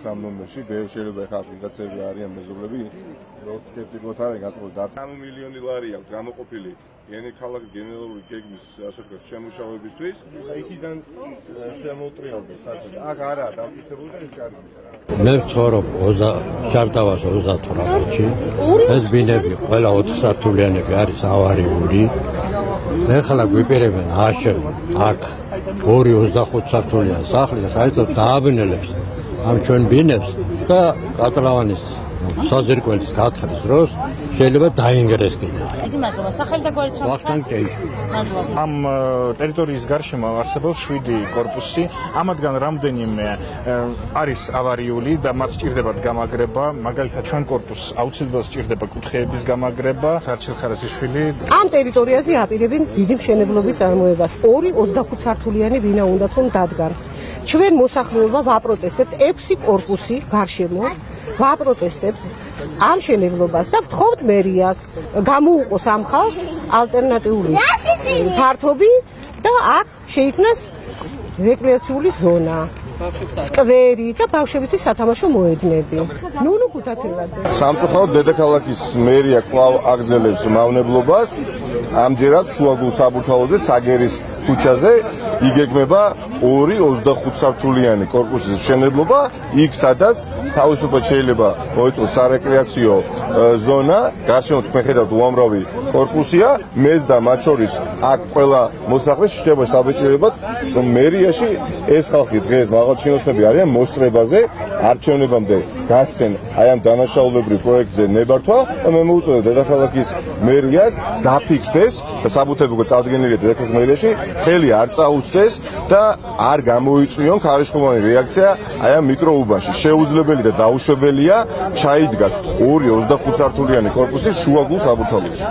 ამ ნომერში შეიძლება ხა აპლიკაციები არიან მეზობლები, როგორც სკეპტიკოთ არის გაწყვეტილი 10 მილიონი ლარი აქვს გამოყოფილი ენი ქალაქის გენერალური გეგმის ასე ვთქვათ შემუშავებისთვის. იქიდან შემოუტრიალდა საერთოდ. აქ არაა დაფიქსირებული და ის კარგი. მე ვცხოვრობ შარტავას 38-ში. ეს ბინები ყველა 4 სართულიანები არის ავარიული. ეხლა გვიპირებენ აქ 2-25 სართულიანი სახლი საერთოდ დააბნელებს ამ ჩვენ ბინებს და კატლავანის საზირკველის გათხრის დროს შეიძლება დაინგრეს კიდე. იგი მადლობა. სახელი და გვერდით რა? ვახტანგ ჭეიშვილი. მადლობა. ამ ტერიტორიის გარშემო არსებობს 7 კორპუსი. ამათგან რამდენიმე არის ავარიული და მათ სჭირდებათ გამაგრება. მაგალითად, ჩვენ კორპუსს აუცილებლად სჭირდება კუთხეების გამაგრება. სარჩილ ხარასიშვილი ამ ტერიტორიაზე აპირებენ დიდი მშენებლობის წარმოებას. 2-25 სართულიანი ბინა უნდა თუნ დადგან. ჩვენ მოსახლეობა ვაპროტესტებთ 6 კორპუსი გარშემო. ვაპროტესტებთ ამ მშენებლობას და ვთხოვთ მერიას გამოუყოს ამ ხალხს ალტერნატიული ფართობი და აქ შეიქმნას რეკრეაციული ზონა, სკვერი და ბავშვებისთვის სათამაშო მოედნები. ნუნუ ქუთათელაძე. სამწუხაროდ დედაქალაქის მერია კვლავ აგრძელებს მავნებლობას. ამჯერად შუაგულ საბურთალოზე ცაგერის ქუჩაზე იგეგმება 2-25 სართულიანი კორპუსის მშენებლობა, იქ სადაც თავისუფლად შეიძლება მოეწყოს სარეკრეაციო ზონა, გარშემო თქვენ ხედავთ უამრავი კორპუსია, მეც და მათ შორის აქ ყველა მოსახლე შეიძლება შთაბეჭდილებათ, რომ მერიაში ეს ხალხი დღეს მაღალჩინოსნები არიან მოსწრებაზე, არჩევნებამდე გასცენ აი ამ დანაშაულებრივ პროექტზე ნებართვა და მე მოუწოდებ დედაქალაქის მერიას დაფიქრდეს და საბუთებო წარდგენილია დედაქალაქის მერიაში, ხელი არ წაუსწეს და არ გამოიწვიონ ხარისხობანი რეაქცია აი ამ მიკროუბანში. შეუძლებელი და დაუშვებელია ჩაიდგას 2-25 სართულიანი კორპუსის შუაგულ საბურთალოზე.